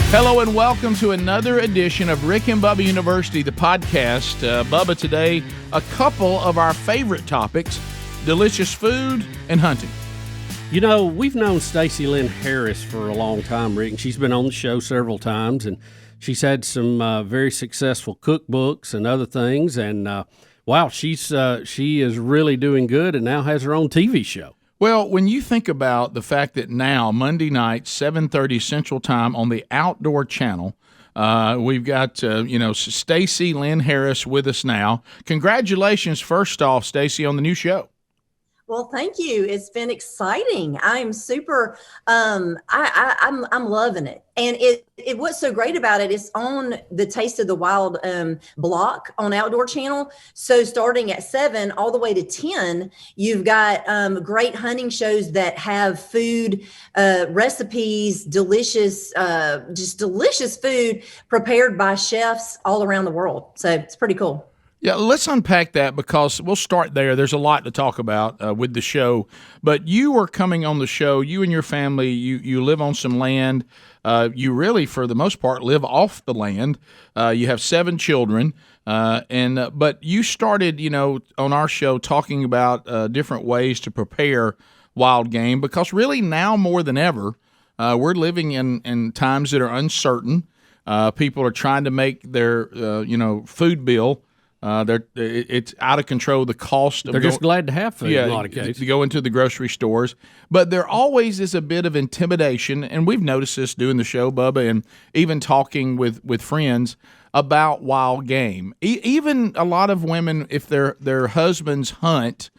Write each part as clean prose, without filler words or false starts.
Hello and welcome to another edition of Rick and Bubba University, the podcast. Bubba, today, a couple of our favorite topics, delicious food and hunting. You know, we've known Stacy Lyn Harris for a long time, Rick, and she's been on the show several times, and she's had some very successful cookbooks and other things, and wow, she is really doing good and now has her own TV show. Well, when you think about the fact that now, Monday night, 7:30 Central Time on the Outdoor Channel, we've got, Stacy Lyn Harris with us now. Congratulations, first off, Stacy, on the new show. Well, thank you. It's been exciting. I'm super, I'm loving it. And it what's so great about it is on the Taste of the Wild block on Outdoor Channel. So starting at 7 all the way to 10, you've got great hunting shows that have food recipes, delicious, just delicious food prepared by chefs all around the world. So it's pretty cool. Yeah, let's unpack that because we'll start there. There's a lot to talk about with the show. But you are coming on the show, you and your family, you live on some land. You really, for the most part, live off the land. You have 7 children. But you started, on our show talking about different ways to prepare wild game because really now more than ever, we're living in times that are uncertain. People are trying to make their, food bill. It's out of control. The cost of they're just glad to have food in a lot of cases. To go into the grocery stores, but there always is a bit of intimidation, and we've noticed this doing the show, Bubba, and even talking with friends about wild game. Even a lot of women, if their husbands hunt,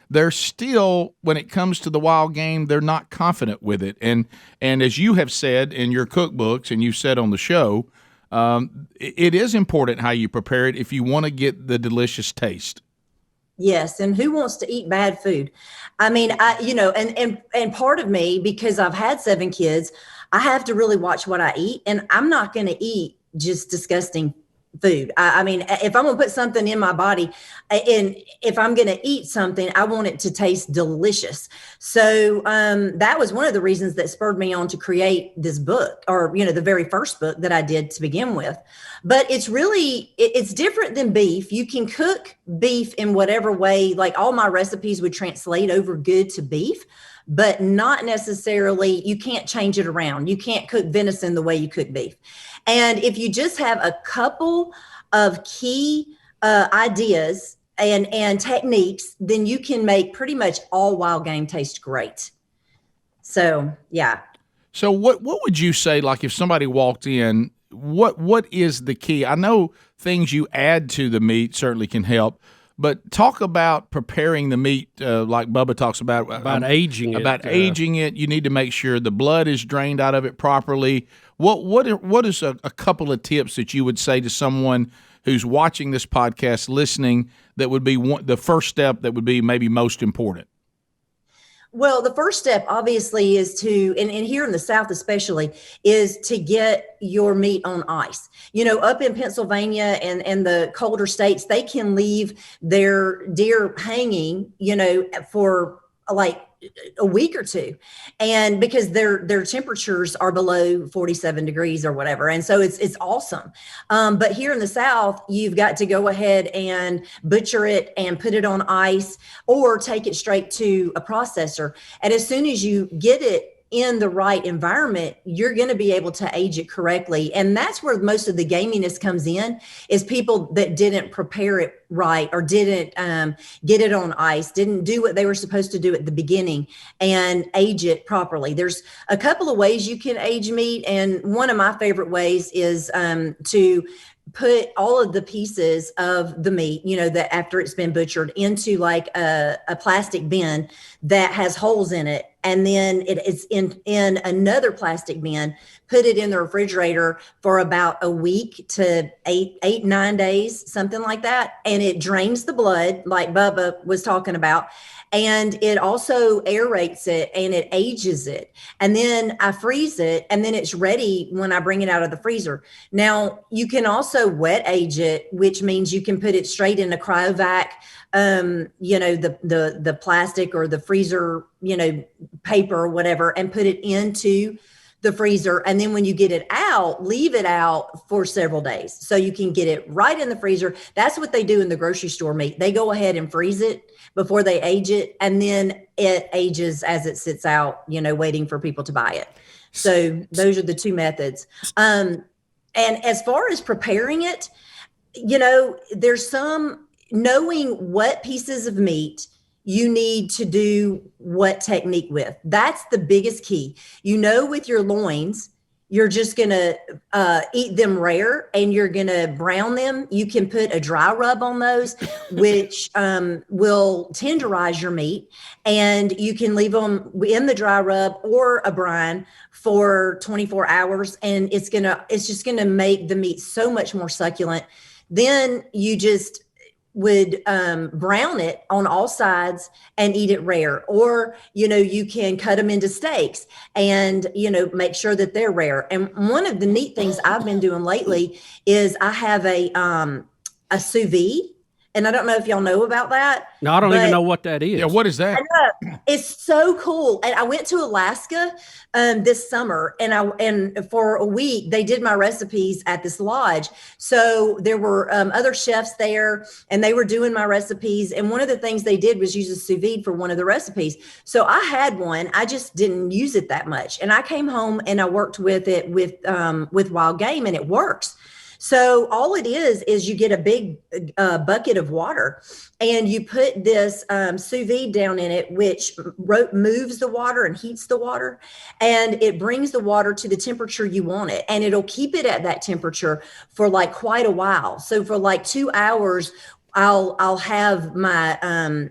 they're still, when it comes to the wild game, they're not confident with it. And as you have said in your cookbooks, and you've said on the show. It is important how you prepare it if you want to get the delicious taste. Yes, and who wants to eat bad food? I mean, and part of me, because I've had 7 kids, I have to really watch what I eat, and I'm not going to eat just disgusting food. I mean, if I'm going to put something in my body, and if I'm going to eat something, I want it to taste delicious. So that was one of the reasons that spurred me on to create this book, or, the very first book that I did to begin with. But it's different than beef. You can cook beef in whatever way, like all my recipes would translate over good to beef, but not necessarily, you can't change it around. You can't cook venison the way you cook beef. And if you just have a couple of key ideas and techniques, then you can make pretty much all wild game taste great. So, yeah. So what would you say, like if somebody walked in, what is the key? I know things you add to the meat certainly can help, but talk about preparing the meat, like Bubba talks about aging it. About aging it, you need to make sure the blood is drained out of it properly. What is a couple of tips that you would say to someone who's watching this podcast, listening, that would be the first step that would be maybe most important? Well, the first step obviously is to, and here in the South especially, is to get your meat on ice. Up in Pennsylvania and the colder states, they can leave their deer hanging, for like a week or two, and because their temperatures are below 47 degrees or whatever, and so it's awesome. But here in the South, you've got to go ahead and butcher it and put it on ice, or take it straight to a processor. And as soon as you get it in the right environment, you're going to be able to age it correctly. And that's where most of the gaminess comes in, is people that didn't prepare it right, or didn't get it on ice, didn't do what they were supposed to do at the beginning and age it properly. There's a couple of ways you can age meat. And one of my favorite ways is to put all of the pieces of the meat, that after it's been butchered, into like a plastic bin that has holes in it. And then it's in another plastic bin, put it in the refrigerator for about a week to 9 days, something like that. And it drains the blood, like Bubba was talking about. And it also aerates it and it ages it. And then I freeze it, and then it's ready when I bring it out of the freezer. Now, you can also wet age it, which means you can put it straight in a cryovac, the plastic or the freezer, paper or whatever, and put it into the freezer. And then when you get it out, leave it out for several days so you can get it right in the freezer. That's what they do in the grocery store meat. They go ahead and freeze it before they age it. And then it ages as it sits out, waiting for people to buy it. So those are the two methods. And as far as preparing it, there's some knowing what pieces of meat you need to do what technique with. That's the biggest key. With your loins, you're just going to eat them rare and you're going to brown them. You can put a dry rub on those, which will tenderize your meat, and you can leave them in the dry rub or a brine for 24 hours. And it's just going to make the meat so much more succulent. Then you just would brown it on all sides and eat it rare. Or, you can cut them into steaks and, make sure that they're rare. And one of the neat things I've been doing lately is I have a sous vide. And I don't know if y'all know about that. No, I don't even know what that is. Yeah, what is that? It's so cool. And I went to Alaska this summer, and for a week they did my recipes at this lodge. So there were other chefs there, and they were doing my recipes. And one of the things they did was use a sous vide for one of the recipes. So I had one. I just didn't use it that much. And I came home and I worked with it with wild game, and it works. So all it is you get a big bucket of water, and you put this sous vide down in it, which moves the water and heats the water, and it brings the water to the temperature you want it, and it'll keep it at that temperature for like quite a while. So for like 2 hours, I'll have my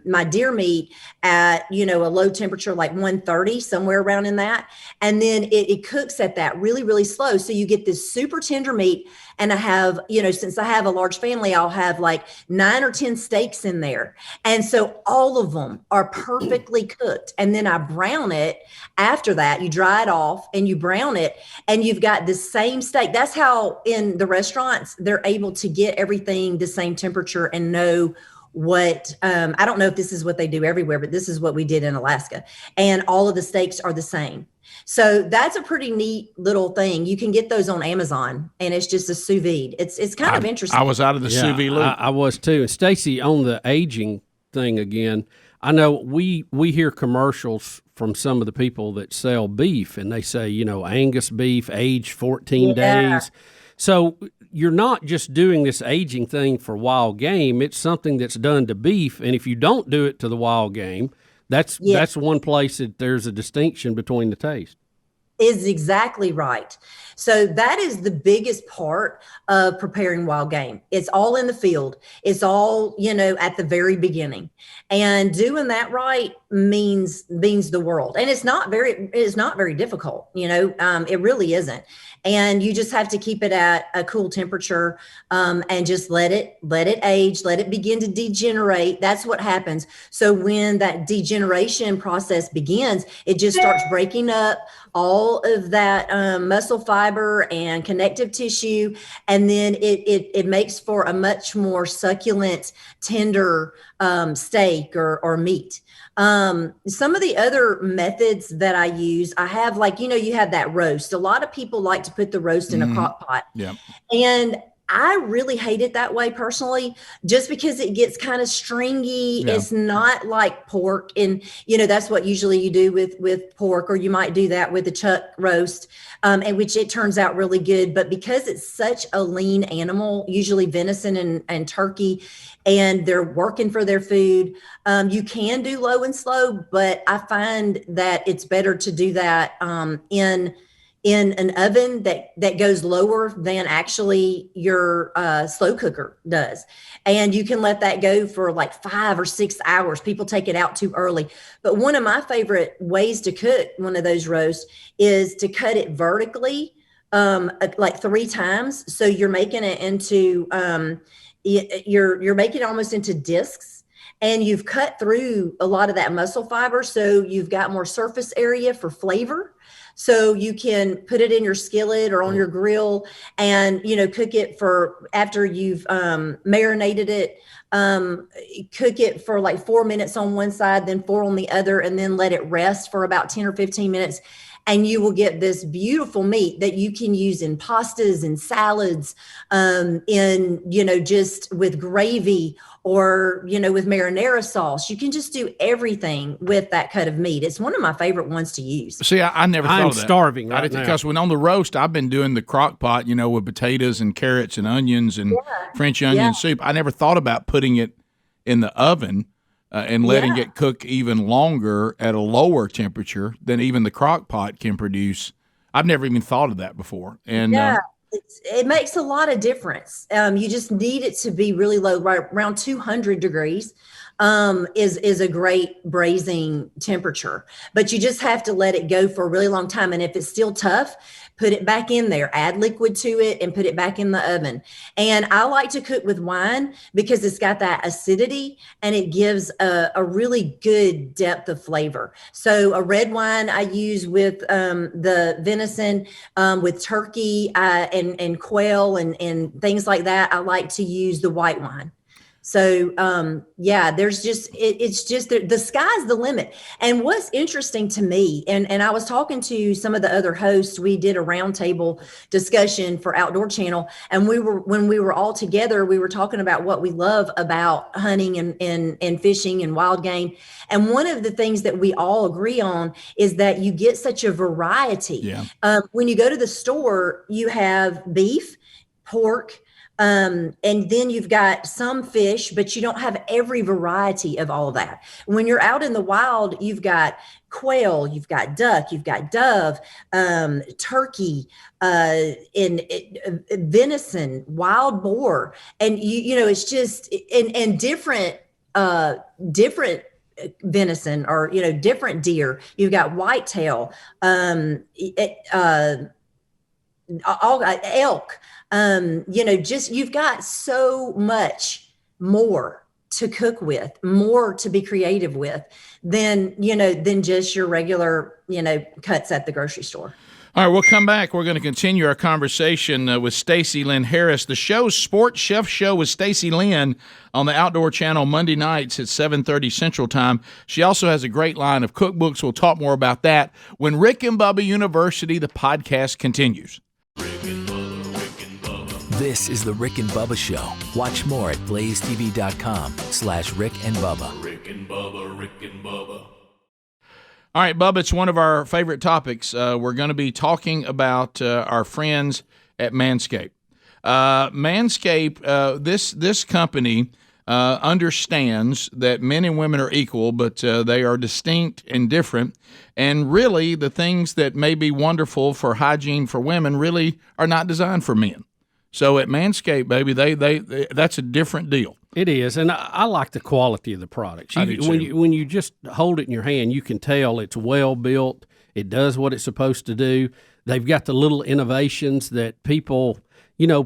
my deer meat at a low temperature, like 130, somewhere around in that, and then it cooks at that really, really slow. So you get this super tender meat. And I have, since I have a large family, I'll have like 9 or 10 steaks in there. And so all of them are perfectly cooked. And then I brown it after that. You dry it off and you brown it, and you've got the same steak. That's how in the restaurants, they're able to get everything the same temperature and know what, I don't know if this is what they do everywhere, but this is what we did in Alaska. And all of the steaks are the same. So that's a pretty neat little thing. You can get those on Amazon, and it's just a sous vide. It's kind of interesting. I was out of the sous vide loop. I was too. And Stacy, on the aging thing again, I know we hear commercials from some of the people that sell beef, and they say, Angus beef, aged 14 days. So you're not just doing this aging thing for wild game. It's something that's done to beef. And if you don't do it to the wild game, that's one place that there's a distinction between the taste. Is exactly right. So that is the biggest part of preparing wild game. It's all in the field. It's all, at the very beginning. And doing that right means the world. And it's not very difficult. It really isn't. And you just have to keep it at a cool temperature, and just let it age, let it begin to degenerate. That's what happens. So when that degeneration process begins, it just starts breaking up all of that muscle fiber and connective tissue, and then it makes for a much more succulent, tender steak or meat. Some of the other methods that I use, I have you have that roast. A lot of people like to put the roast in a crock pot. Yeah. And I really hate it that way personally, just because it gets kind of stringy. Yeah. It's not like pork. And, that's what usually you do with pork, or you might do that with a chuck roast, and which it turns out really good. But because it's such a lean animal, usually venison and turkey, and they're working for their food, you can do low and slow, but I find that it's better to do that in an oven that goes lower than actually your slow cooker does. And you can let that go for like 5 or 6 hours. People take it out too early. But one of my favorite ways to cook one of those roasts is to cut it vertically, like 3 times. So you're making it into, you're making it almost into discs. And you've cut through a lot of that muscle fiber. So you've got more surface area for flavor. So you can put it in your skillet or on your grill and, cook it for after you've marinated it. Cook it for like 4 minutes on one side, then 4 on the other, and then let it rest for about 10 or 15 minutes. And you will get this beautiful meat that you can use in pastas and salads, just with gravy or, with marinara sauce. You can just do everything with that cut of meat. It's one of my favorite ones to use. See, I never thought I'm of that. starving right now. Because when on the roast, I've been doing the crock pot, with potatoes and carrots and onions and French onion soup. I never thought about putting it in the oven and letting it cook even longer at a lower temperature than even the crock pot can produce. I've never even thought of that before. And it makes a lot of difference. You just need it to be really low, right around 200 degrees. Is a great braising temperature, but you just have to let it go for a really long time. And if it's still tough, put it back in there, add liquid to it, and put it back in the oven. And I like to cook with wine because it's got that acidity and it gives a really good depth of flavor. So a red wine I use with the venison, with turkey and quail and things like that. I like to use the white wine. So, there's just, it's just the sky's the limit. And what's interesting to me, and I was talking to some of the other hosts, we did a roundtable discussion for Outdoor Channel. And when we were all together, we were talking about what we love about hunting and fishing and wild game. And one of the things that we all agree on is that you get such a variety. Yeah. When you go to the store, you have beef, pork, and then you've got some fish, but you don't have every variety of all of that. When you're out in the wild, you've got quail, you've got duck, you've got dove, turkey, venison, wild boar, and it's just and different venison or different deer. You've got whitetail, all elk. You've got so much more to cook with, more to be creative with than just your regular, cuts at the grocery store. All right, we'll come back. We're going to continue our conversation with Stacy Lyn Harris. The show's Sports Chef Show with Stacy Lyn on the Outdoor Channel Monday nights at 7:30 Central Time. She also has a great line of cookbooks. We'll talk more about that when Rick and Bubba University, the podcast, continues. This is the Rick and Bubba Show. Watch more at blazetv.com/Rick and Bubba. Rick and Bubba, Rick and Bubba. All right, Bubba, it's one of our favorite topics. We're going to be talking about our friends at Manscaped. Manscaped, this company understands that men and women are equal, but they are distinct and different. And really, the things that may be wonderful for hygiene for women really are not designed for men. So at Manscaped, baby, they that's a different deal. It is, and I like the quality of the products. I do too. When you just hold it in your hand, you can tell it's well built. It does what it's supposed to do. They've got the little innovations that people,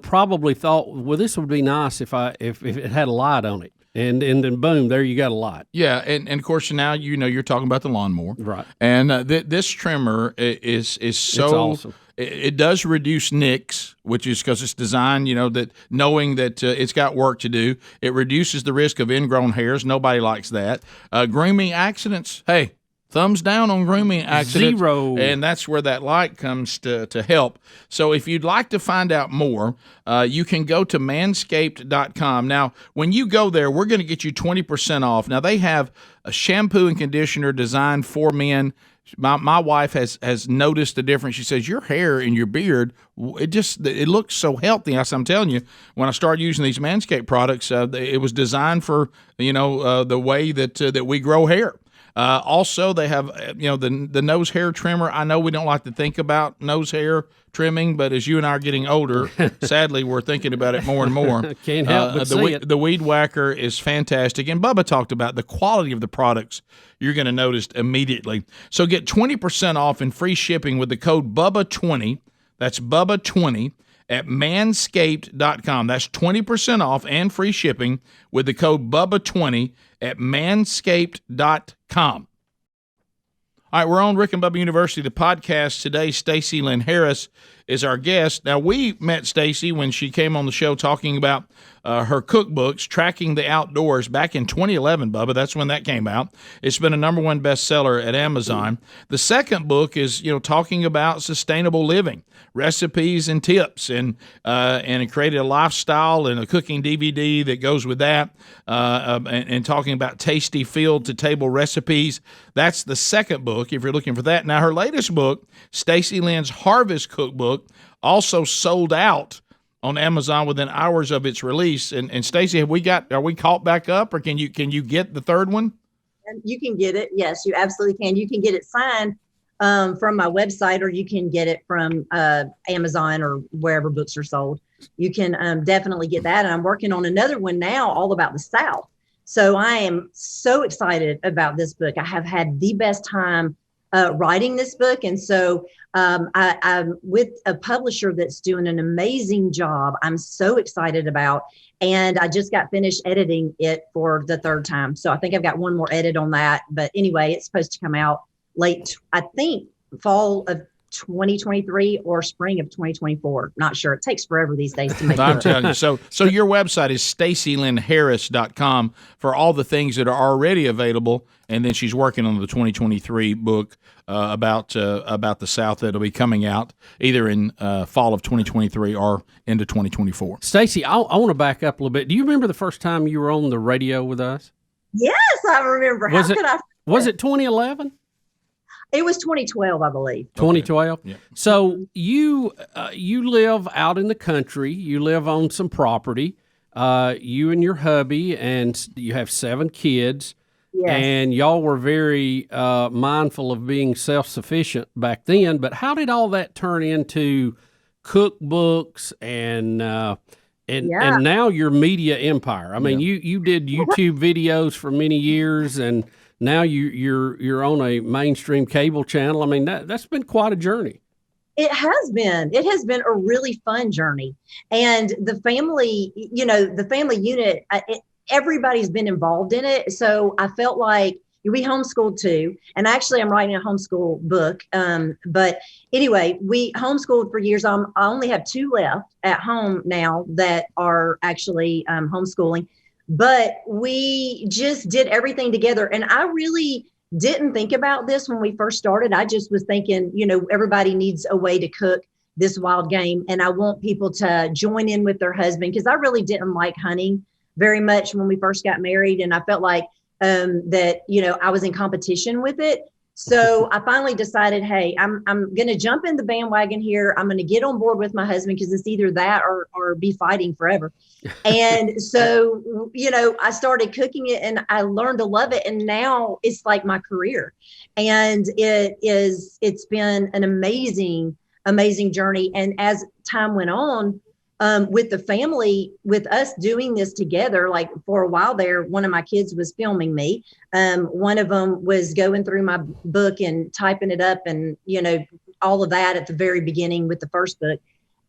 probably thought, well, this would be nice if it had a light on it. And then boom, there you got a light. Yeah, and of course now you're talking about the lawnmower, right? And this trimmer is so it's awesome. It does reduce nicks, which is because it's designed, that knowing that it's got work to do. It reduces the risk of ingrown hairs. Nobody likes that. Grooming accidents. Hey, thumbs down on grooming accidents. 0. And that's where that light comes to help. So if you'd like to find out more, you can go to manscaped.com. Now, when you go there, we're going to get you 20% off. Now, they have a shampoo and conditioner designed for men. My wife has noticed the difference. She says, your hair and your beard, it looks so healthy. I'm telling you, when I started using these Manscaped products, it was designed for, the way that we grow hair. Also, they have, the nose hair trimmer. I know we don't like to think about nose hair trimming, but as you and I are getting older, sadly, we're thinking about it more and more. Can't help but see it. The Weed Whacker is fantastic. And Bubba talked about the quality of the products you're going to notice immediately. So get 20% off and free shipping with the code BUBBA20. That's BUBBA20 at manscaped.com. That's 20% off and free shipping with the code BUBBA20 at manscaped.com. All right, we're on Rick and Bubba University, the podcast today. Stacy Lyn Harris is our guest. Now, we met Stacy when she came on the show talking about her cookbooks, Tracking the Outdoors, back in 2011, Bubba. That's when that came out. It's been a #1 bestseller at Amazon. The second book is, talking about sustainable living, recipes and tips, and it created a lifestyle and a cooking DVD that goes with that, and talking about tasty field-to-table recipes. That's the second book, if you're looking for that. Now, her latest book, Stacy Lyn's Harvest Cookbook, also sold out on Amazon within hours of its release. And Stacy, are we caught back up, or can you get the third one? You can get it. Yes, you absolutely can. You can get it signed from my website, or you can get it from Amazon or wherever books are sold. You can definitely get that. And I'm working on another one now, all about the South. So I am so excited about this book. I have had the best time writing this book. And so I'm with a publisher that's doing an amazing job. I'm so excited about, and I just got finished editing it for the third time. So I think I've got one more edit on that. But anyway, it's supposed to come out late, I think, fall of 2023 or spring of 2024. Not sure. It takes forever these days to make. I'm telling you. So your website is stacylynharris.com for all the things that are already available, and then she's working on the 2023 book about the South that'll be coming out either in fall of 2023 or into 2024. Stacy, I want to back up a little bit. Do you remember the first time you were on the radio with us? Yes, I remember. Was it 2011? It was 2012, I believe. 2012. Okay. Yeah. So you live out in the country. You live on some property. You and your hubby, and you have 7 kids. Yes. And y'all were very mindful of being self-sufficient back then. But how did all that turn into cookbooks and now your media empire? I mean, you did YouTube videos for many years, and now you're on a mainstream cable channel. I mean, that's been quite a journey. It has been. It has been a really fun journey. And the family, the family unit, everybody's been involved in it. So I felt like we homeschooled too. And actually, I'm writing a homeschool book. But anyway, we homeschooled for years. I only have 2 left at home now that are actually homeschooling. But we just did everything together. And I really didn't think about this when we first started. I just was thinking, everybody needs a way to cook this wild game. And I want people to join in with their husband, because I really didn't like hunting very much when we first got married. And I felt like that, I was in competition with it. So I finally decided, hey, I'm going to jump in the bandwagon here. I'm going to get on board with my husband, because it's either that or be fighting forever. And so, I started cooking it, and I learned to love it. And now it's like my career. And it's been an amazing, amazing journey. And as time went on, with the family, with us doing this together, like for a while there, one of my kids was filming me. One of them was going through my book and typing it up, and, all of that at the very beginning with the first book.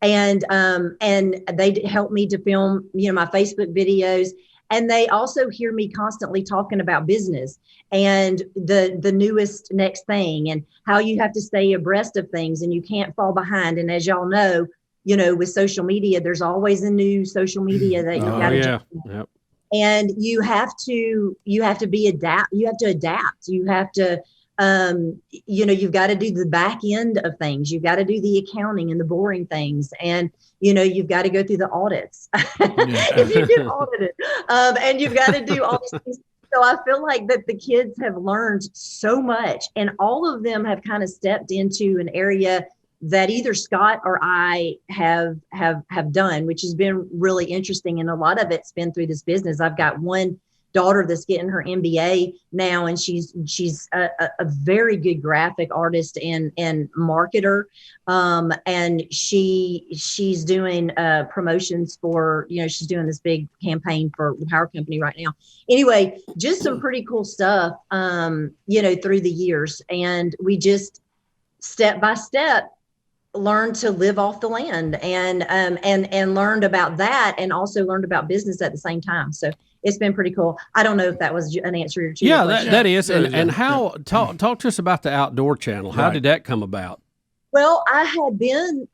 And they helped me to film, my Facebook videos. And they also hear me constantly talking about business and the newest next thing, and how you have to stay abreast of things, and you can't fall behind. And as y'all know, with social media, there's always a new social media that you got to do. Yep. And you have to adapt. You have to adapt. You have to, you've got to do the back end of things. You've got to do the accounting and the boring things. And, you've got to go through the audits if you get audited. And you've got to do all these things. So I feel like that the kids have learned so much, and all of them have kind of stepped into an area that either Scott or I have done, which has been really interesting. And a lot of it's been through this business. I've got one daughter that's getting her MBA now, and she's a very good graphic artist and marketer. And she's doing promotions for, she's doing this big campaign for the power company right now. Anyway, just some pretty cool stuff, through the years. And we just step by step learned to live off the land, and learned about that, and also learned about business at the same time. So it's been pretty cool. I don't know if that was an answer to your Yeah, question. that is. And how, talk to us about the Outdoor Channel. How did that come about? Well, I had been,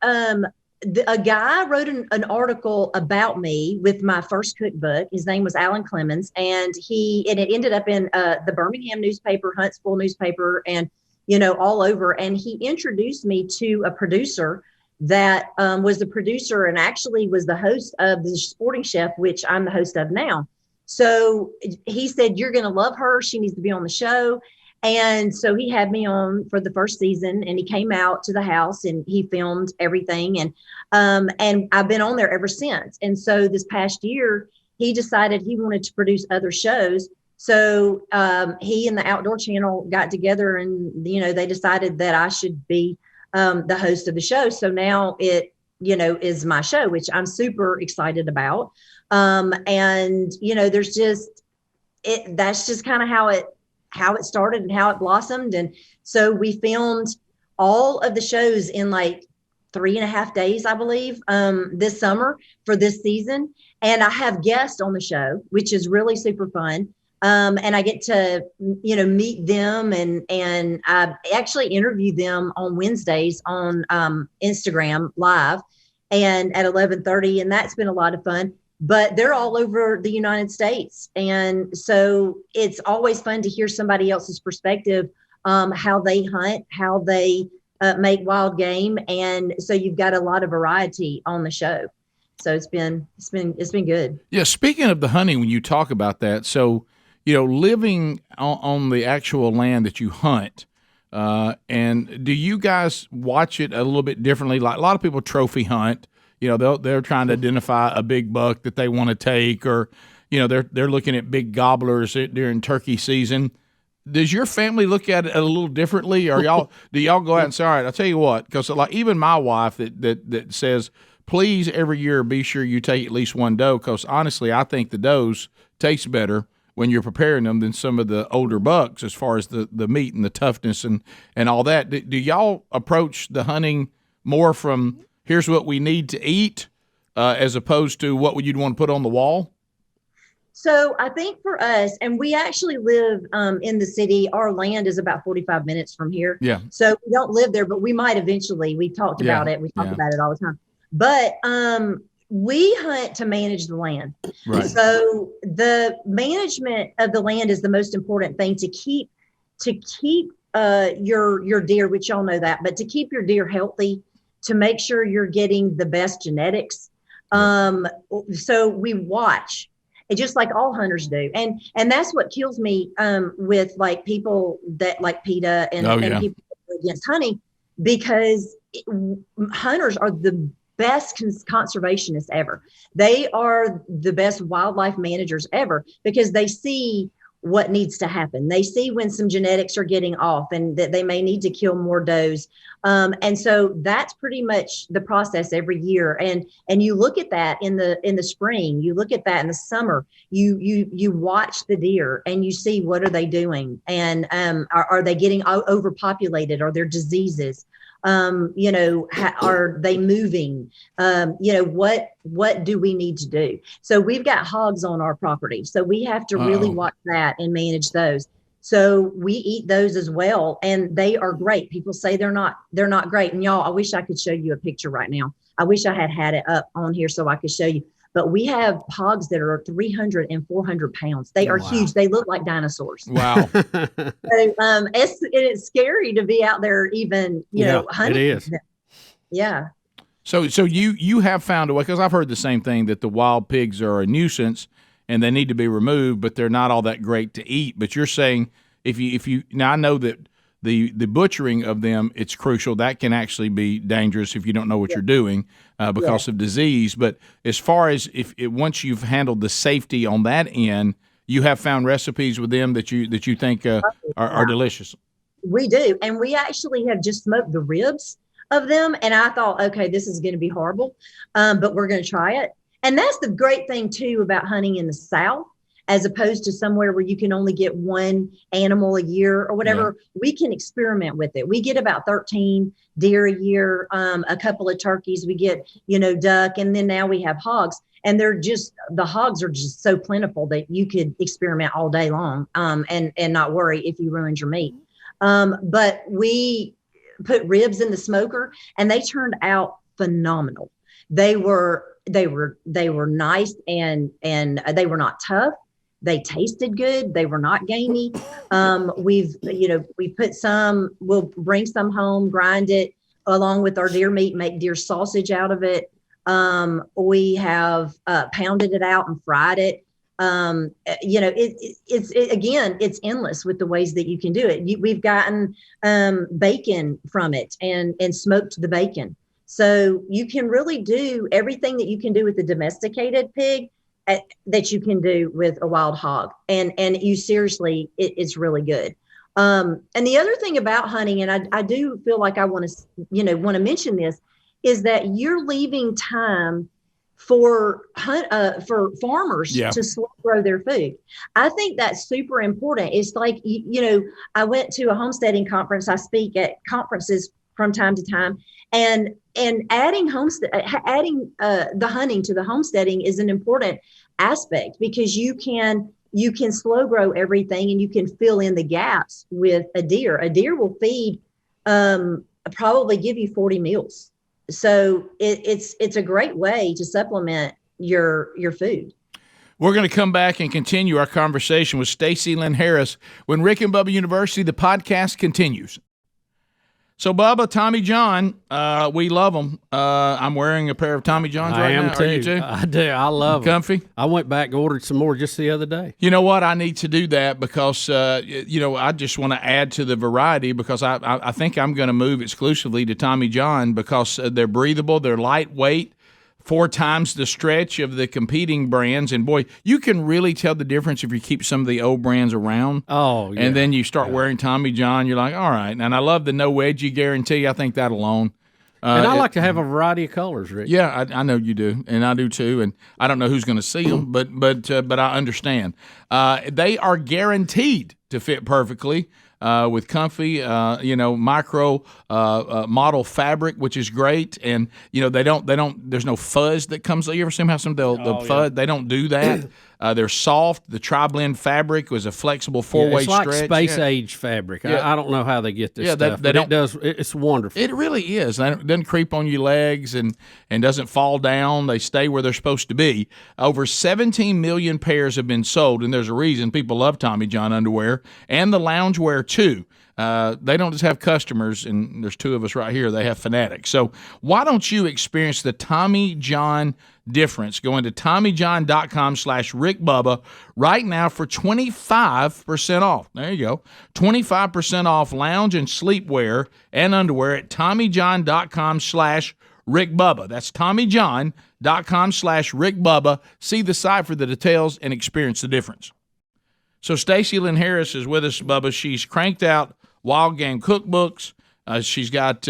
a guy wrote an article about me with my first cookbook. His name was Alan Clemens, and it ended up in the Birmingham newspaper, Huntsville newspaper, and, all over. And he introduced me to a producer that was the producer and actually was the host of The Sporting Chef, which I'm the host of now. So he said, "You're going to love her. She needs to be on the show." And so he had me on for the first season, and he came out to the house and he filmed everything. And I've been on there ever since. And so this past year, he decided he wanted to produce other shows. So he and the Outdoor Channel got together, and, they decided that I should be the host of the show. So now it, is my show, which I'm super excited about. And, there's that's just kind of how it started and how it blossomed. And so we filmed all of the shows in like 3.5 days, I believe, this summer for this season. And I have guests on the show, which is really super fun. And I get to, meet them, and I actually interview them on Wednesdays on Instagram Live and at 11:30. And that's been a lot of fun. But they're all over the United States. And so it's always fun to hear somebody else's perspective, how they hunt, how they make wild game. And so you've got a lot of variety on the show. So it's been good. Yeah. Speaking of the hunting, when you talk about that, so, living on the actual land that you hunt, and do you guys watch it a little bit differently? Like a lot of people trophy hunt. They're trying to identify a big buck that they want to take, or, they're looking at big gobblers during turkey season. Does your family look at it a little differently, or do y'all go out and say, all right, I'll tell you what, because like even my wife that says, please every year be sure you take at least one doe, because honestly, I think the does taste better when you're preparing them than some of the older bucks as far as the meat and the toughness and all that. Do y'all approach the hunting more from here's what we need to eat, as opposed to what you'd want to put on the wall? So I think for us, and we actually live in the city, our land is about 45 minutes from here. Yeah. So we don't live there, but we might eventually. We've talked about it. We talk about it all the time. But we hunt to manage the land. Right. So the management of the land is the most important thing to keep your deer, which y'all know that, but to keep your deer healthy, to make sure you're getting the best genetics. So we watch, just like all hunters do. And that's what kills me with like people that like PETA and people against hunting, because hunters are the best conservationists ever. They are the best wildlife managers ever, because they see what needs to happen. They see when some genetics are getting off and that they may need to kill more does. And so that's pretty much the process every year. And you look at that in the spring, you look at that in the summer, you watch the deer and you see what are they doing, and are they getting overpopulated? Are there diseases? Are they moving? What do we need to do? So we've got hogs on our property, so we have to really watch that and manage those. So we eat those as well, and they are great. People say they're not great. And y'all, I wish I could show you a picture right now. I wish I had it up on here so I could show you. But we have hogs that are 300 and 400 pounds. They are huge. They look like dinosaurs. Wow. So, it's scary to be out there even, hunting. It is. Yeah. So you have found a way, because I've heard the same thing, that the wild pigs are a nuisance and they need to be removed, but they're not all that great to eat. But you're saying if you now, I know that the butchering of them, it's crucial. That can actually be dangerous if you don't know what you're doing because of disease. But as far as once you've handled the safety on that end, you have found recipes with them that you think are delicious. We do, and we actually have just smoked the ribs of them, and I thought, okay, this is going to be horrible, but we're going to try it. And that's the great thing too about hunting in the South. as opposed to somewhere where you can only get one animal a year or whatever. We can experiment with it. We get about 13 deer a year, a couple of turkeys, we get, duck, and then now we have hogs. And the hogs are just so plentiful that you could experiment all day long, and not worry if you ruined your meat. But we put ribs in the smoker, and they turned out phenomenal. They were nice, and they were not tough. They tasted good. They were not gamey. We put we'll bring some home, grind it along with our deer meat, make deer sausage out of it. We have pounded it out and fried it. It's endless with the ways that you can do it. We've gotten bacon from it and smoked the bacon. So you can really do everything that you can do with the domesticated pig that you can do with a wild hog. And you seriously, it's really good. And the other thing about hunting, and I do feel like I want to mention this, is that you're leaving time for farmers to slow grow their food. I think that's super important. It's like, I went to a homesteading conference. I speak at conferences from time to time, and adding the hunting to the homesteading is an important aspect, because you can slow grow everything, and you can fill in the gaps with a deer. A deer will feed, probably give you 40 meals. So it's a great way to supplement your food. We're going to come back and continue our conversation with Stacy Lyn Harris when Rick and Bubba University, the podcast, continues. So, Bubba, Tommy John, we love them. I'm wearing a pair of Tommy Johns right now. I am too. Are you too? I do. I love them. Comfy? I went back and ordered some more just the other day. You know what? I need to do that because, I just want to add to the variety, because I think I'm going to move exclusively to Tommy John because they're breathable, they're lightweight, 4 times the stretch of the competing brands. And, boy, you can really tell the difference if you keep some of the old brands around. Oh, yeah. And then you start wearing Tommy John. You're like, all right. And I love the no wedgie guarantee. I think that alone. And I like to have a variety of colors, Rick. Yeah, I know you do, and I do too. And I don't know who's going to see them, but I understand. They are guaranteed to fit perfectly. With comfy, micro model fabric, which is great, and they don't. There's no fuzz that comes. You ever see them have some the fuzz? Yeah. They don't do that. They're soft. The tri-blend fabric was a flexible 4-way stretch. It's like space age fabric. I don't know how they get this stuff. It's wonderful. It really is. It doesn't creep on your legs and doesn't fall down. They stay where they're supposed to be. Over 17 million pairs have been sold, and there's a reason people love Tommy John underwear and the loungewear too. They don't just have customers, and there's 2 of us right here. They have fanatics. So why don't you experience the Tommy John difference? Go into TommyJohn.com/Rick Bubba right now for 25% off. There you go. 25% off lounge and sleepwear and underwear at TommyJohn.com/Rick Bubba. That's TommyJohn.com/Rick Bubba. See the site for the details and experience the difference. So Stacy Lyn Harris is with us, Bubba. She's cranked out wild game cookbooks. She's got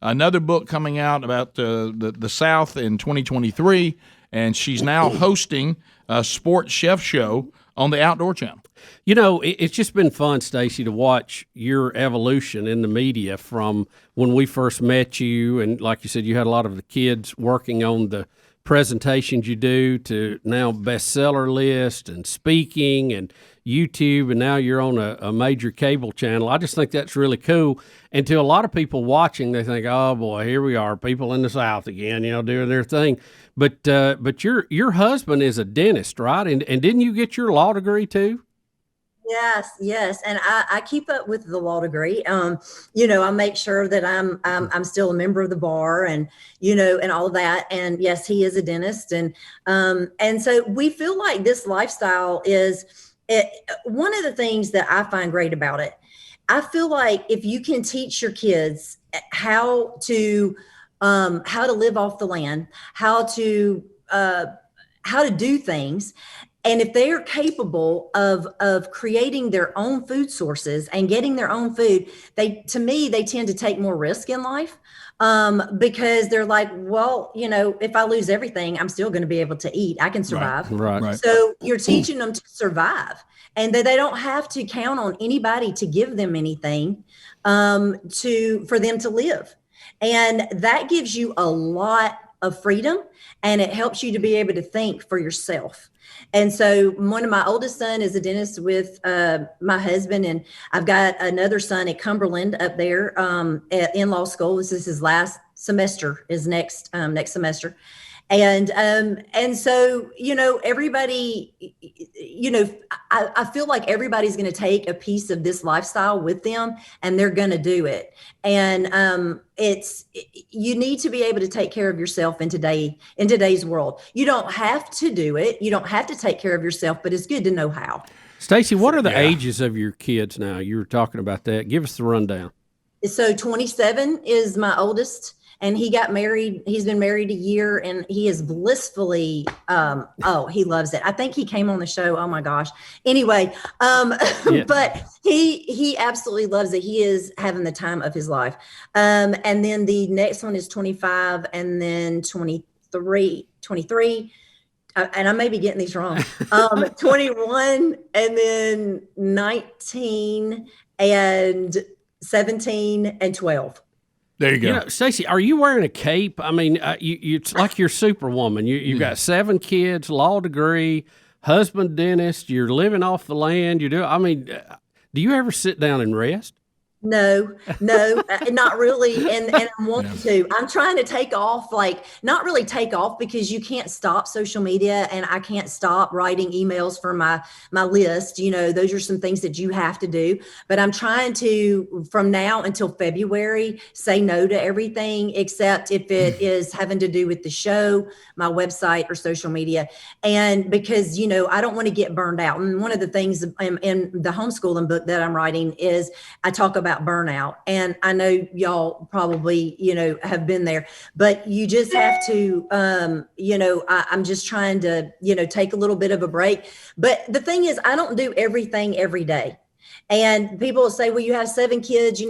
another book coming out about the South in 2023, and she's now hosting a sports chef show on the Outdoor Channel. It's just been fun, Stacy, to watch your evolution in the media from when we first met you, and like you said, you had a lot of the kids working on the presentations you do, to now bestseller list and speaking and YouTube, and now you're on a major cable channel. I just think that's really cool. And to a lot of people watching, they think, "Oh boy, here we are, people in the South again, doing their thing." But your husband is a dentist, right? And didn't you get your law degree too? Yes, and I keep up with the law degree. I make sure that I'm still a member of the bar, and and all of that. And yes, he is a dentist, and so we feel like this lifestyle is one of the things that I find great about it. I feel like if you can teach your kids how to live off the land, how to do things, And if they are capable of creating their own food sources and getting their own food, they tend to take more risk in life, because they're like, well, if I lose everything, I'm still going to be able to eat. I can survive. Right. So you're teaching them to survive, and that they don't have to count on anybody to give them anything, for them to live. And that gives you a lot of freedom, and it helps you to be able to think for yourself. And so one of my oldest son is a dentist with my husband, and I've got another son at Cumberland up there in law school. This is his last semester, is next semester. And so, everybody, I feel like everybody's going to take a piece of this lifestyle with them, and they're going to do it. And you need to be able to take care of yourself in today's world. You don't have to do it. You don't have to take care of yourself, but it's good to know how. Stacy, what are the ages of your kids now? You were talking about that. Give us the rundown. So 27 is my oldest. And he got married. He's been married a year, and he is blissfully, he loves it. I think he came on the show. Oh my gosh. Anyway, but he absolutely loves it. He is having the time of his life. And then the next one is 25, and then 23, and I may be getting these wrong. 21, and then 19, and 17, and 12. There you go. Stacy, are you wearing a cape? I mean, it's like you're Superwoman. You've got 7 kids, law degree, husband dentist. You're living off the land. Do you ever sit down and rest? No, not really. And I'm wanting to. I'm trying to take off, not really take off, because you can't stop social media, and I can't stop writing emails for my list. Those are some things that you have to do. But I'm trying to, from now until February, say no to everything, except if it is having to do with the show, my website, or social media. And because, I don't want to get burned out. And one of the things in the homeschooling book that I'm writing is I talk about burnout. And I know y'all probably, have been there, but you just have to, I'm just trying to, take a little bit of a break. But the thing is, I don't do everything every day. And people will say, well, you have 7 kids,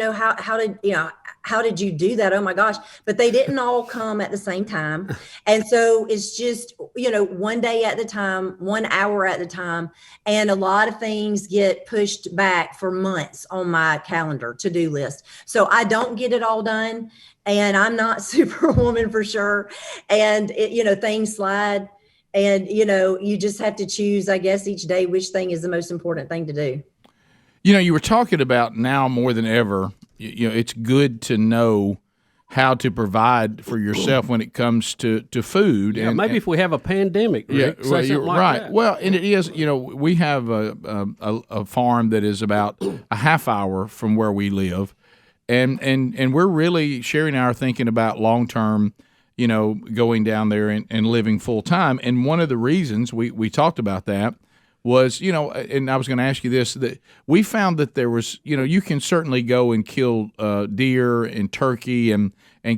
how did you do that? Oh my gosh. But they didn't all come at the same time. And so it's just, one day at the time, 1 hour at the time. And a lot of things get pushed back for months on my calendar to-do list. So I don't get it all done, and I'm not Superwoman for sure. And things slide, and, you just have to choose, I guess, each day, which thing is the most important thing to do. You were talking about now more than ever, it's good to know how to provide for yourself when it comes to food. Yeah, maybe if we have a pandemic, Rick, well, you're right. That. Well, and it is, we have a farm that is about a half hour from where we live, and we're really sharing our thinking about long-term, going down there and living full-time. And one of the reasons we talked about that was, and I was going to ask you this, that we found that there was, you can certainly go and kill deer and turkey and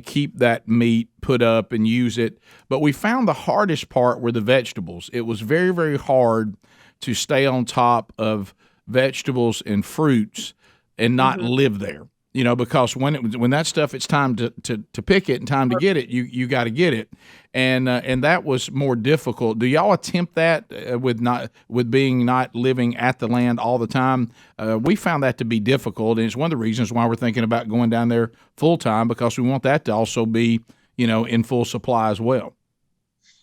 keep that meat put up and use it. But we found the hardest part were the vegetables. It was very, very hard to stay on top of vegetables and fruits and not live there. Because when that stuff, it's time to pick it and time to get it, you got to get it, and that was more difficult. Do y'all attempt that with being not living at the land all the time? We found that to be difficult, and it's one of the reasons why we're thinking about going down there full time, because we want that to also be in full supply as well.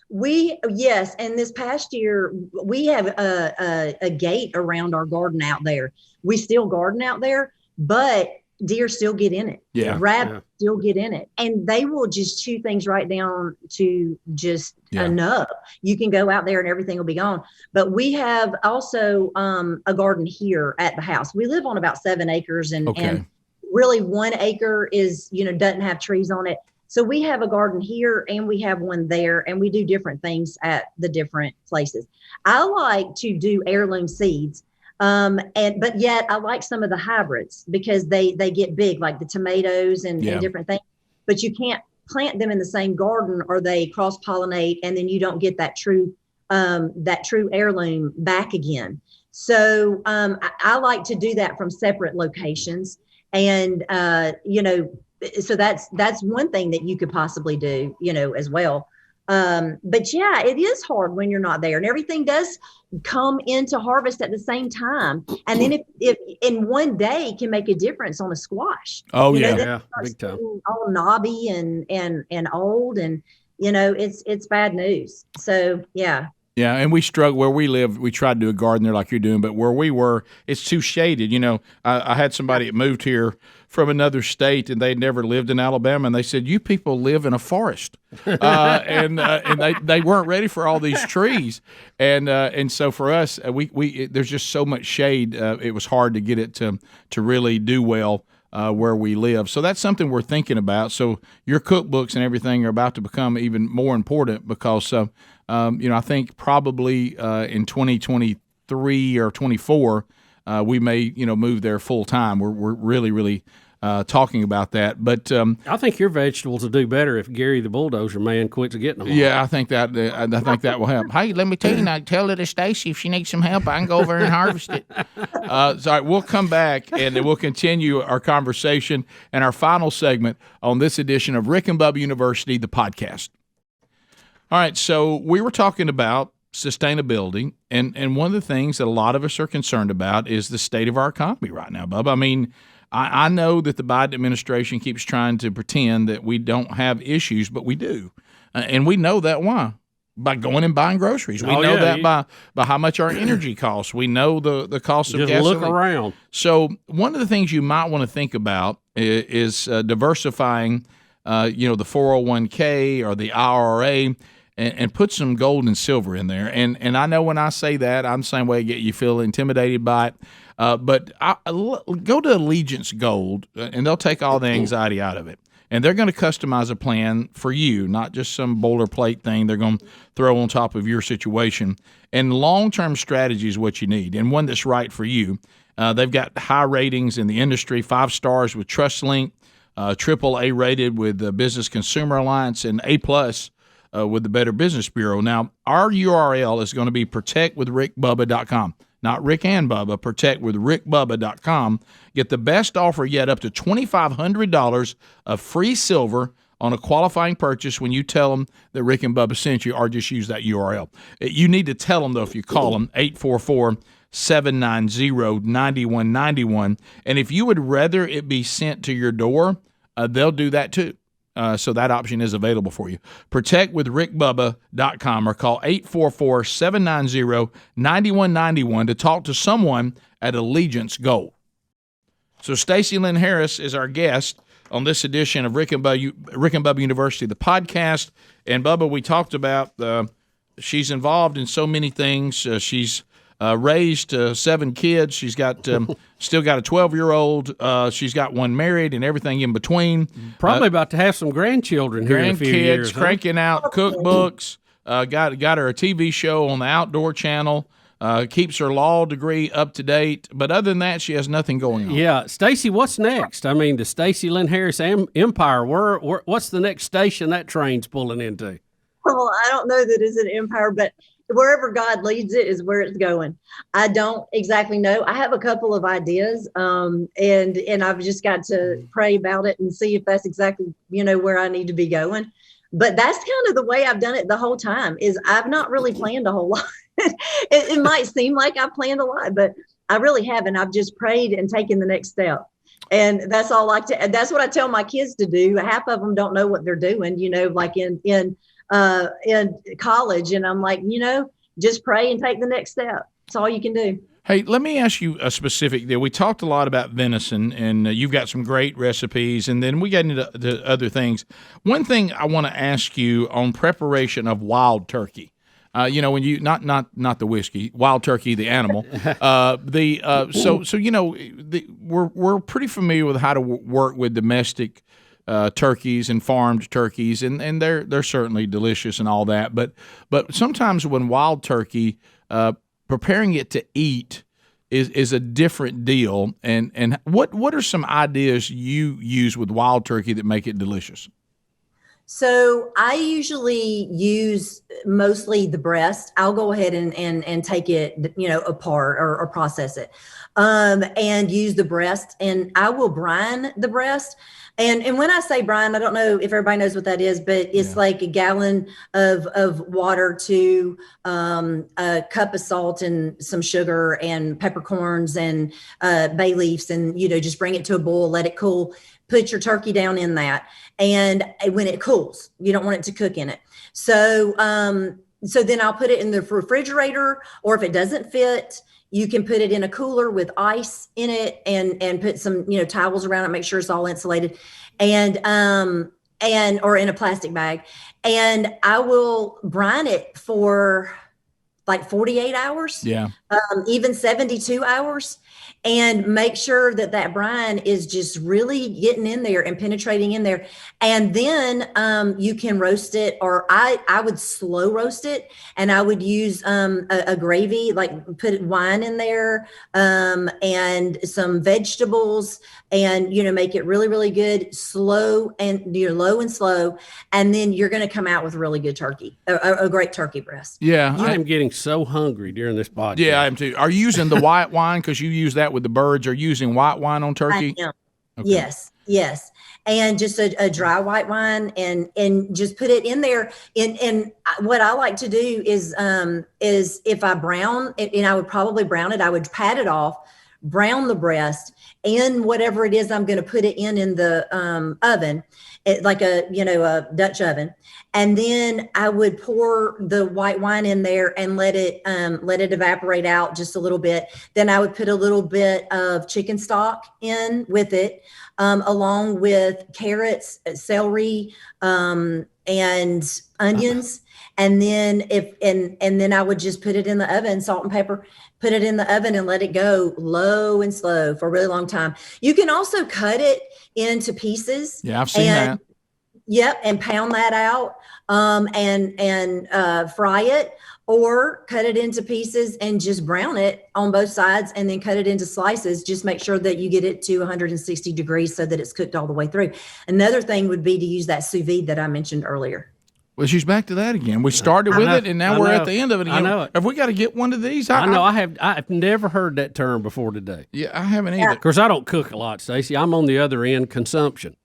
Yes, and this past year we have a gate around our garden out there. We still garden out there, but deer still get in it. Yeah. Rabbits still get in it. And they will just chew things right down to just enough. You can go out there and everything will be gone. But we have also a garden here at the house. We live on about 7 acres, and really 1 acre is, doesn't have trees on it. So we have a garden here and we have one there, and we do different things at the different places. I like to do heirloom seeds. But yet I like some of the hybrids because they get big, like the tomatoes and different things, but you can't plant them in the same garden or they cross pollinate, and then you don't get that true that true heirloom back again. So I like to do that from separate locations. And, so that's one thing that you could possibly do, as well. But yeah, it is hard when you're not there, and everything does come into harvest at the same time. And then if in one day can make a difference on a squash. Oh yeah, big time. All knobby and old, and it's bad news. So yeah. Yeah, and we struggle where we live. We tried to do a garden there like you're doing, but where we were, it's too shaded. I had somebody that moved here from another state, and they'd never lived in Alabama, and they said, "You people live in a forest," and they weren't ready for all these trees, and so for us, there's just so much shade. It was hard to get it to really do well. Where we live. So that's something we're thinking about. So your cookbooks and everything are about to become even more important because, I think probably in 2023 or 24, we may, move there full time. We're really, really talking about that. But I think your vegetables will do better if Gary the bulldozer man quits getting them. Yeah, I think that will help. Hey, let me tell you now. Tell it to Stacy if she needs some help. I can go over and harvest it. So we'll come back and we'll continue our conversation and our final segment on this edition of Rick and Bubba University, the podcast. All right, so we were talking about sustainability, and one of the things that a lot of us are concerned about is the state of our economy right now, Bubba. I mean, I know that the Biden administration keeps trying to pretend that we don't have issues, but we do. And we know that why? By going and buying groceries. We know that by how much our energy costs. We know the cost of gasoline. Just look around. So one of the things you might want to think about is diversifying, the 401k or the IRA, and put some gold and silver in there. And I know when I say that, I'm the same way you feel intimidated by it. But go to Allegiance Gold, and they'll take all the anxiety out of it. And they're going to customize a plan for you, not just some boilerplate thing they're going to throw on top of your situation. And long-term strategy is what you need, and one that's right for you. They've got high ratings in the industry, 5 stars with TrustLink, AAA rated with the Business Consumer Alliance, and A+ with the Better Business Bureau. Now, our URL is going to be protectwithrickbubba.com. Not Rick and Bubba, protectwithrickbubba.com. Get the best offer yet, up to $2,500 of free silver on a qualifying purchase when you tell them that Rick and Bubba sent you, or just use that URL. You need to tell them, though, if you call them, 844-790-9191. And if you would rather it be sent to your door, they'll do that too. So that option is available for you. ProtectWithRickBubba.com or call 844-790-9191 to talk to someone at Allegiance Gold. So Stacy Lyn Harris is our guest on this edition of Rick and Bubba University, the podcast. And Bubba, we talked about she's involved in so many things. She's raised 7 kids. She's got still got a 12-year-old. She's got one married and everything in between. Probably about to have some grandchildren here in a few years. Cranking out cookbooks. Got her a TV show on the Outdoor Channel. Keeps her law degree up to date. But other than that, she has nothing going on. Yeah. Stacy, what's next? I mean, the Stacy Lyn Harris Empire, what's the next station that train's pulling into? Well, I don't know that it's an empire, but wherever God leads it is where it's going. I don't exactly know. I have a couple of ideas, and I've just got to pray about it and see if that's exactly, where I need to be going. But that's kind of the way I've done it the whole time, is I've not really planned a whole lot. It might seem like I've planned a lot, but I really haven't. I've just prayed and taken the next step. And that's all that's what I tell my kids to do. Half of them don't know what they're doing, like in college. And I'm like, just pray and take the next step. That's all you can do. Hey, let me ask you a specific deal. We talked a lot about venison, and you've got some great recipes, and then we got into other things. One thing I want to ask you on preparation of wild turkey. When you not the whiskey, wild turkey, the animal. We're pretty familiar with how to work with domestic turkeys and farmed turkeys, and they're certainly delicious and all that. But sometimes when wild turkey, preparing it to eat is a different deal. And what are some ideas you use with wild turkey that make it delicious? So I usually use mostly the breast. I'll go ahead and take it, apart or process it, and use the breast. And I will brine the breast. And when I say brine, I don't know if everybody knows what that is, but it's like a gallon of water to a cup of salt and some sugar and peppercorns and bay leaves, and just bring it to a boil, let it cool. Put your turkey down in that. And when it cools, you don't want it to cook in it. So, so then I'll put it in the refrigerator, or if it doesn't fit, you can put it in a cooler with ice in it and put some, towels around it, make sure it's all insulated and or in a plastic bag. And I will brine it for like 48 hours, even 72 hours. And make sure that brine is just really getting in there and penetrating in there. And then you can roast it, or I would slow roast it, and I would use a gravy, like put wine in there and some vegetables, and make it really, really good, slow and low and slow. And then you're going to come out with really good turkey, a great turkey breast. Yeah. I am getting so hungry during this podcast. Yeah, I am too. Are you using the white wine? Because you use that with the birds. Are you using white wine on turkey? I am. Okay. Yes. And just a dry white wine, and just put it in there. And what I like to do is if I brown it, and I would probably brown it, I would pat it off, brown the breast in whatever it is I'm going to put it in the oven, like a Dutch oven. And then I would pour the white wine in there and let it evaporate out just a little bit. Then I would put a little bit of chicken stock in with it, along with carrots, celery, and onions. And then then I would just put it in the oven, salt and pepper, put it in the oven and let it go low and slow for a really long time. You can also cut it into pieces. Yeah, I've seen that. Yep. And pound that out, and fry it, or cut it into pieces and just brown it on both sides, and then cut it into slices. Just make sure that you get it to 160 degrees so that it's cooked all the way through. Another thing would be to use that sous vide that I mentioned earlier. Well, she's back to that again. We started with it, and now we're at the end of it again. I know it. Have we got to get one of these? I know. I've never heard that term before today. Yeah, I haven't either. Of course, I don't cook a lot, Stacy. I'm on the other end, consumption.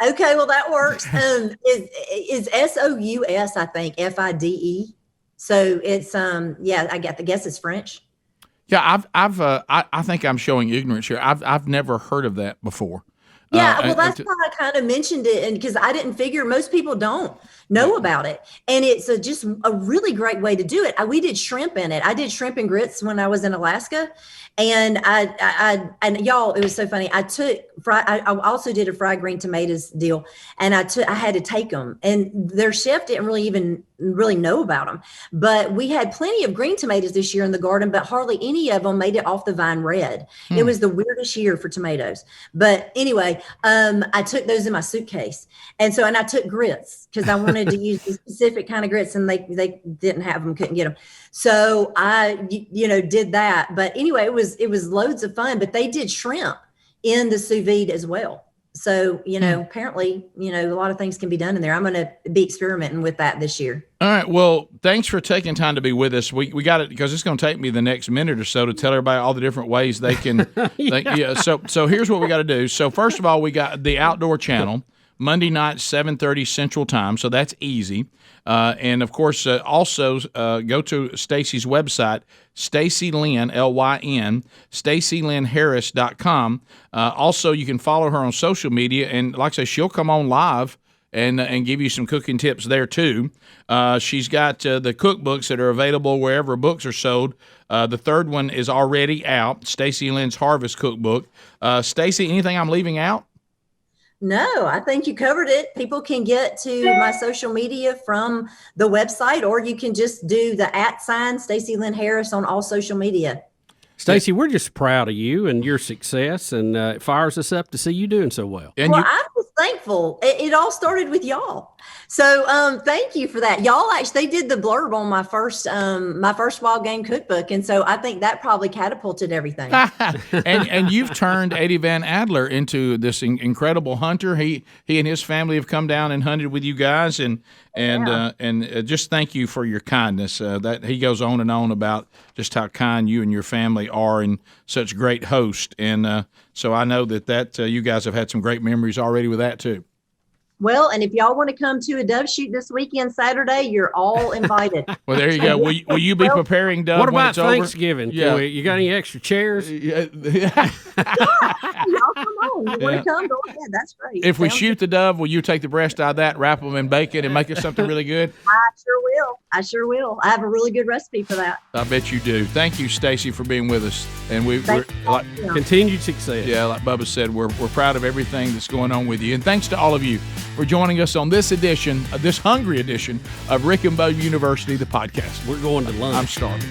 Okay, well that works. Is SOUS, I think, FIDE. So it's I guess it's French. Yeah, I think I'm showing ignorance here. I've never heard of that before. Yeah, well, that's why I kind of mentioned it, and because I didn't figure most people don't know about it, and it's just a really great way to do it. We did shrimp in it. I did shrimp and grits when I was in Alaska, and and y'all, it was so funny. I also did a fried green tomatoes deal, and I had to take them, and their chef didn't really know about them, but we had plenty of green tomatoes this year in the garden, but hardly any of them made it off the vine red. It was the weirdest year for tomatoes. But anyway, I took those in my suitcase, and I took grits because I wanted to use the specific kind of grits, and they didn't have them, couldn't get them. So I did that. But anyway, it was loads of fun. But they did shrimp in the sous vide as well. So, apparently, a lot of things can be done in there. I'm going to be experimenting with that this year. All right. Well, thanks for taking time to be with us. We got it, because it's going to take me the next minute or so to tell everybody all the different ways they can. So here's what we got to do. So first of all, we got the Outdoor Channel, Monday night, 7:30 Central Time. So that's easy. And of course, also go to Stacy's website, Stacy Lyn, Lyn, StacyLynHarris.com. Also, you can follow her on social media, and like I say, she'll come on live and give you some cooking tips there too. She's got the cookbooks that are available wherever books are sold. The third one is already out, Stacy Lyn's Harvest Cookbook. Stacy, anything I'm leaving out? No, I think you covered it. People can get to my social media from the website, or you can just do the @ Stacy Lyn Harris on all social media. Stacy, we're just proud of you and your success, and it fires us up to see you doing so well. And I'm just thankful. It all started with y'all. So thank you for that. Y'all actually, they did the blurb on my first wild game cookbook. And so I think that probably catapulted everything. and you've turned Eddie Van Adler into this incredible hunter. He and his family have come down and hunted with you guys, and just thank you for your kindness. That he goes on and on about just how kind you and your family are and such great host. And so I know that you guys have had some great memories already with that too. Well, and if y'all want to come to a dove shoot this weekend, Saturday, you're all invited. Well, there you go. Will you be preparing dove What when about it's over? Thanksgiving? Yeah. You got any extra chairs? Y'all come on. You want to come? Go ahead. That's great. If we shoot the dove, will you take the breast out of that, wrap them in bacon, and make it something really good? I sure will. I have a really good recipe for that. I bet you do. Thank you, Stacy, for being with us. And we're like, Continued success. yeah, like Bubba said, we're proud of everything that's going on with you. And thanks to all of you for joining us on this hungry edition of Rick and Bubba University, the podcast. We're going to lunch. I'm starving.